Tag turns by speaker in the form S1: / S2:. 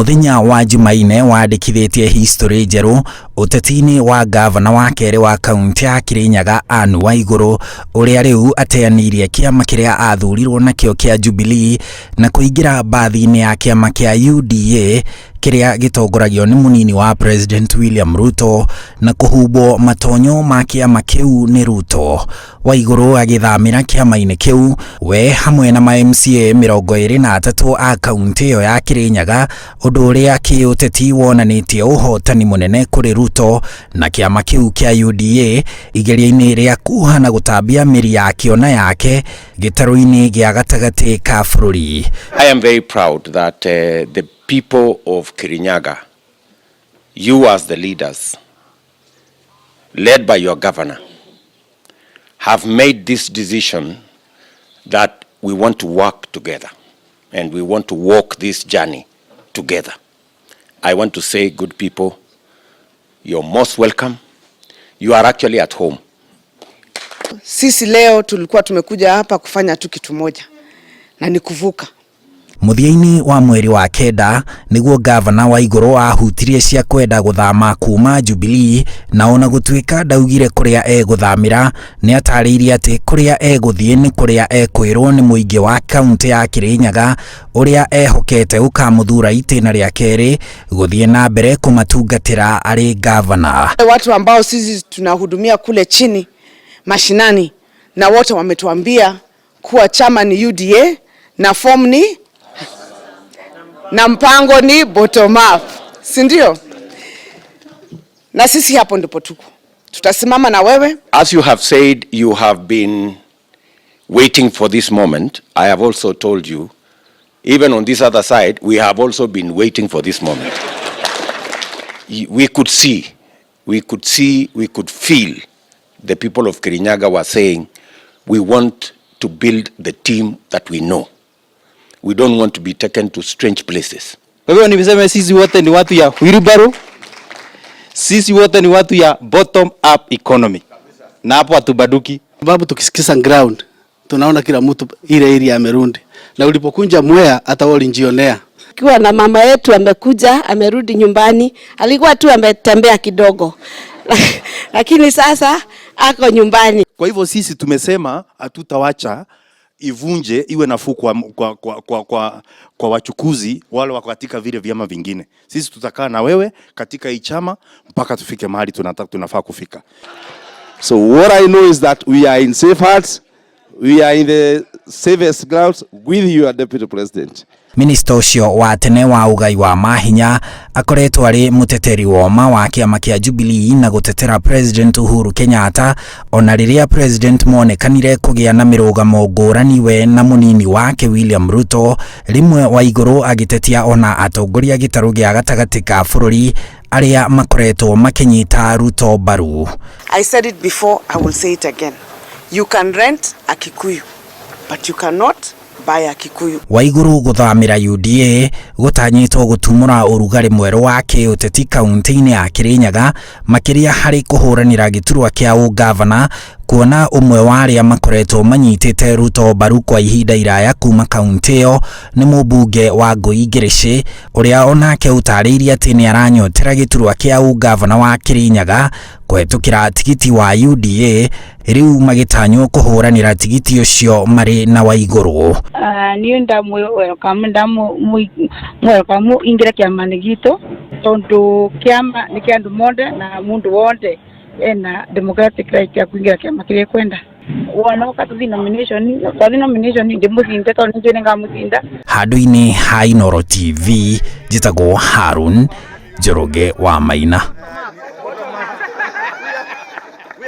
S1: Muthenya wa Jumaine wandikithitie history njeru utetini wa gavana wa kere wa kaunti ya Kirinyaga Anne Waiguru uria riu ateanirie kiama kiria athurirwo nakio kia Jubilee na kuingira bathi-ini ya kiama kia UDA kiria gitongoragio ni munini wa President William Ruto na kuhubwo matonyo ma kiama kiu ni Ruto. Waiguru agithamira kiama-ini kiu we hamwe na ma MCA 23 a kaunti yo ya Kirinyaga undu uria kiuteti wonanitie uhotani munene kuri Ruto na kiama kiu kia UDA igeria-ini ria kuhana gutambia miri yakio na yake gitaru-ini gia gatagati ka bururi.
S2: I am very proud that the people of Kirinyaga, you as the leaders, led by your governor, have made this decision that we want to work together and we want to walk this journey together. I want to say, good people, you're most welcome. You are actually at home.
S3: Sisi leo tulikuwa tumekuja hapa kufanya tu kitu moja na ni kuvuka.
S1: Muthia-ini wa mweri wa kenda niguo gavana Waiguru ahutirie cia kwenda guthama kuma Jubilee na ona gutuika ndaugire kuria eguthamira ni atariirie ati kuria eguthie ni kuria ekwirwo ni muingi wa kaunti ya Kirinyaga uria ehokete ukamuthura itena ria keri guthie na mbere kumatungatira ari gavana.
S3: Watu ambao sisi tunahudumia kule chini mashinani na wote wametuambia kuwa chama ni UDA na form ni na mpango ni bottom up, si ndio? Na sisi hapo ndipo tuko. Tutasimama na wewe.
S2: As you have said, you have been waiting for this moment. I have also told you, even on this other side, we have also been waiting for this moment. We could feel the people of Kirinyaga were saying, we want to build the team that we know. We don't want to be taken to strange places.
S4: Wewe nimesema sisi wote ni watu ya wheelbarrow. Sisi wote ni watu ya bottom up economy. Na hapo hatubaduki.
S5: Sababu tukisikisa ground, tunaona kila mtu ile area amerudi. Na ulipokunja Mwea hata wao walijionea.
S6: Kiwa na mama yetu amekuja, amerudi nyumbani, alikuwa tu ametembea kidogo. Lakini sasa ako nyumbani.
S7: Kwa hivyo sisi tumesema hatutawacha ivunje iwe nafuu kwa wachukuzi wale wako katika vile vyama vingine. Sisi tutakaa na wewe katika hii chama mpaka tufike mahali tunafaa kufika.
S8: So what I know is that we are in safe hands. We are in the safest grounds with your deputy president.
S1: Minister ucio wa tene wa ugai wa mahinya akoretwo ari muteteri woma wa kiama kia Jubilee na gutetera President Uhuru Kenyatta ona riria President monekanire kugia na mirugamo ngurani we na munini wake William Ruto rimwe Waiguru agitetia ona atongoria gitaru gia gatagati ka bururi aria makoretwo makinyita Ruto baru.
S3: I said it before, I will say it again. You can rent a Kikuyu, but you cannot buy a Kikuyu.
S1: Waiguru guthamira UDA gutanyitwo gutumura urugari mweru wake uteti kaunti-ini ya Kirinyaga makiria hari kuhuranira giturwa kia ugavana kuona umwe wa aria makoretwo manyitite Ruto baru kwa ihinda iraya kuma kaunti yo ni mubunge wa Ngui Ngirici uria onake utariirie ati ni aranyotera giturwa kia ugavana wa Kirinyaga kwetukira tigiti wa UDA riu magitanywo kuhuranira tigiti ucio mari na Waiguru.
S9: Ni ndamwe welcome ingira kiama-ini gitu tondu kiama ni kia andu monde na mundu wonde ena democratic right ya kuingira kiama kiria kwenda. Wana wakati nomination ndi muthinde tondu njene ngamutinda.
S1: Handu-ini ha Inooro TV jitagwo Harun Njoroge wa Maina.